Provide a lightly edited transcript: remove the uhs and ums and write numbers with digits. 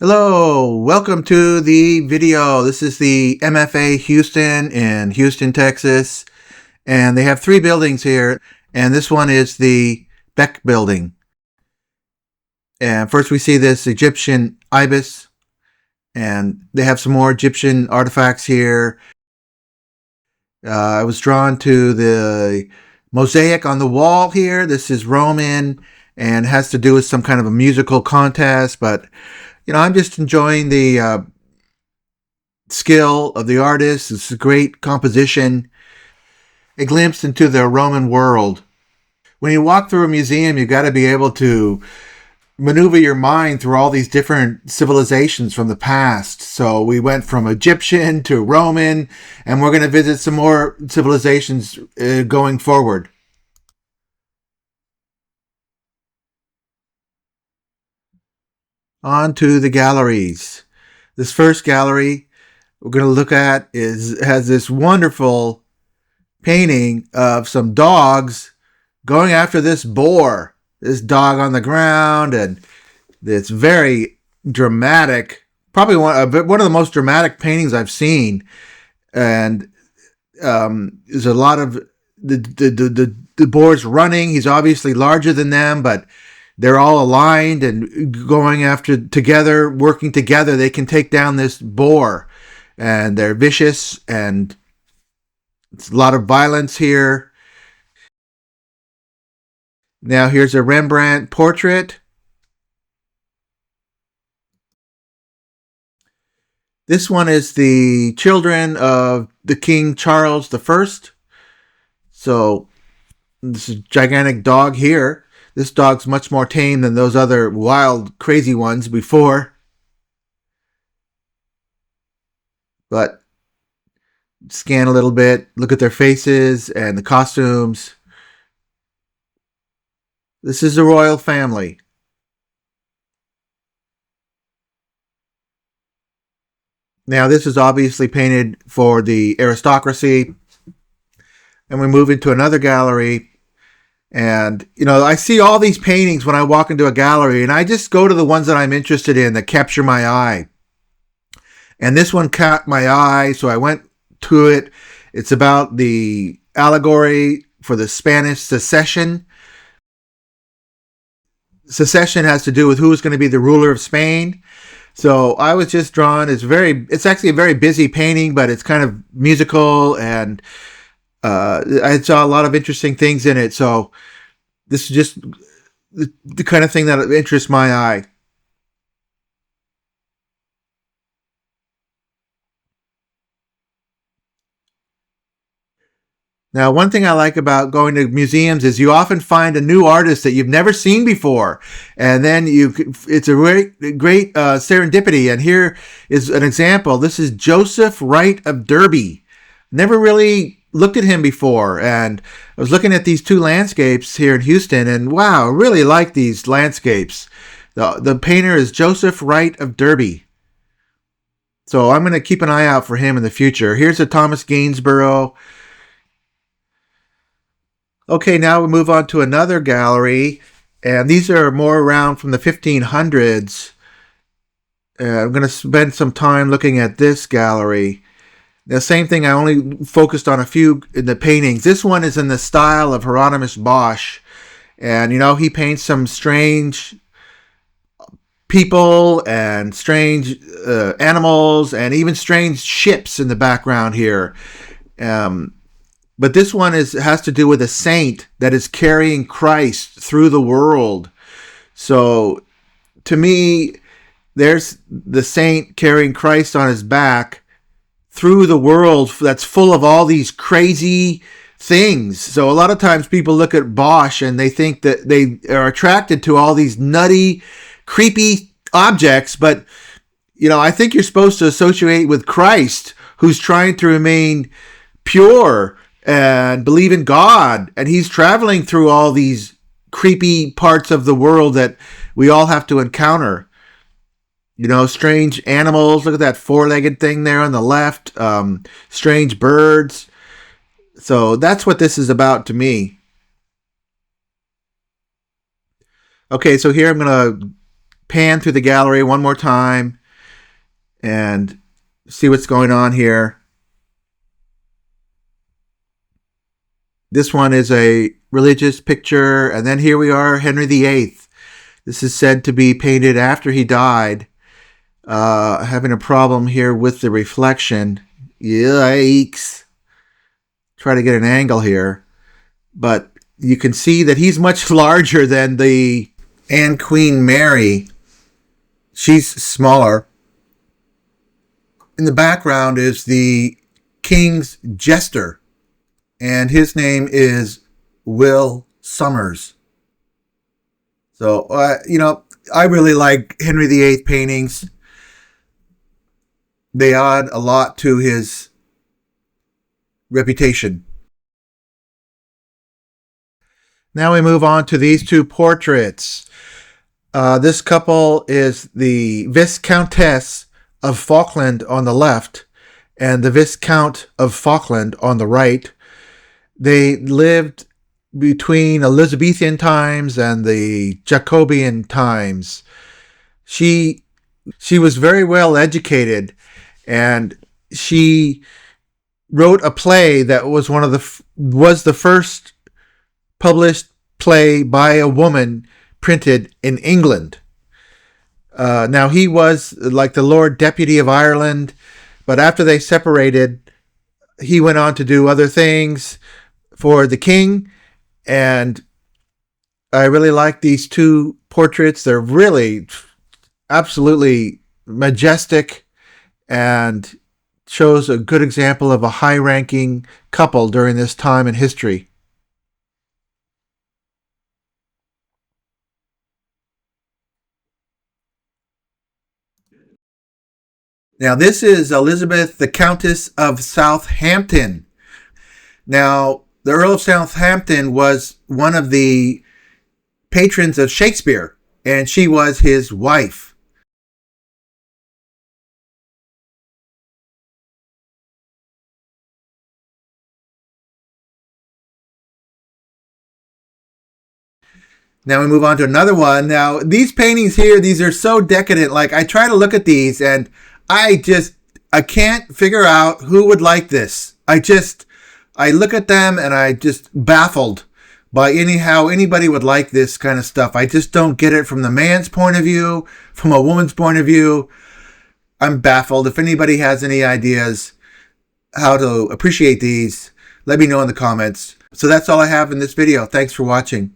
Hello, welcome to the video. This is the MFA Houston in Houston, Texas. And they have three buildings here. And this one is the Beck building. And first we see this Egyptian ibis. And they have some more Egyptian artifacts here. I was drawn to the mosaic on the wall here. This is Roman and has to do with some kind of a musical contest. But I'm just enjoying the skill of the artist. It's a great composition, a glimpse into the Roman world. When you walk through a museum, you've got to be able to maneuver your mind through all these different civilizations from the past. So we went from Egyptian to Roman, and we're going to visit some more civilizations going forward. On to the galleries. This first gallery we're going to look at has this wonderful painting of some dogs going after this boar. This dog on the ground, and it's very dramatic. Probably one of the most dramatic paintings I've seen. And there's a lot of the boar's running. He's obviously larger than them, but they're all aligned and going after together, working together. They can take down this boar, and they're vicious, and it's a lot of violence here. Now here's a Rembrandt portrait. This one is the children of the King Charles I. So this is a gigantic dog here. This dog's much more tame than those other wild, crazy ones before. But scan a little bit, look at their faces and the costumes. This is the royal family. Now, this is obviously painted for the aristocracy. And we move into another gallery. And, I see all these paintings when I walk into a gallery, and I just go to the ones that I'm interested in that capture my eye. And this one caught my eye, so I went to it. It's about the allegory for the Spanish secession. Secession has to do with who is going to be the ruler of Spain. So I was just drawn. It's actually a very busy painting, but it's kind of musical, and I saw a lot of interesting things in it. So this is just the kind of thing that interests my eye. Now, one thing I like about going to museums is you often find a new artist that you've never seen before. And then it's a great serendipity. And here is an example. This is Joseph Wright of Derby. Never really looked at him before. And I was looking at these two landscapes here in Houston, and wow, I really like these landscapes. The painter is Joseph Wright of Derby. So I'm going to keep an eye out for him in the future. Here's a Thomas Gainsborough. Okay, now we move on to another gallery, and these are more around from the 1500s. I'm going to spend some time looking at this gallery. The same thing, I only focused on a few in the paintings. This one is in the style of Hieronymus Bosch, and he paints some strange people and strange animals and even strange ships in the background here. But this one has to do with a saint that is carrying Christ through the world. So to me, there's the saint carrying Christ on his back through the world that's full of all these crazy things. So a lot of times people look at Bosch and they think that they are attracted to all these nutty, creepy objects. But, I think you're supposed to associate with Christ, who's trying to remain pure and believe in God, and he's traveling through all these creepy parts of the world that we all have to encounter. Strange animals. Look at that four-legged thing there on the left. Strange birds. So that's what this is about to me. Okay, so here I'm going to pan through the gallery one more time and see what's going on here. This one is a religious picture, and then here we are, Henry VIII. This is said to be painted after he died. Having a problem here with the reflection. Yikes. Try to get an angle here. But you can see that he's much larger than the and Queen Mary. She's smaller. In the background is the King's Jester, and his name is Will Summers. So, I really like Henry VIII paintings. They add a lot to his reputation. Now we move on to these two portraits. This couple is the Viscountess of Falkland on the left and the Viscount of Falkland on the right. They lived between Elizabethan times and the Jacobean times. She was very well educated, and she wrote a play that was was the first published play by a woman printed in England. Now, he was like the Lord Deputy of Ireland, but after they separated, he went on to do other things for the king, and I really like these two portraits. They're really absolutely majestic and shows a good example of a high-ranking couple during this time in history. Now, this is Elizabeth, the Countess of Southampton. Now, the Earl of Southampton was one of the patrons of Shakespeare, and she was his wife. Now we move on to another one. Now, these paintings here, these are so decadent. Like, I try to look at these, and I can't figure out who would like this. I look at them and I just baffled by how anybody would like this kind of stuff. I just don't get it from the man's point of view, from a woman's point of view. I'm baffled. If anybody has any ideas how to appreciate these, let me know in the comments. So that's all I have in this video. Thanks for watching.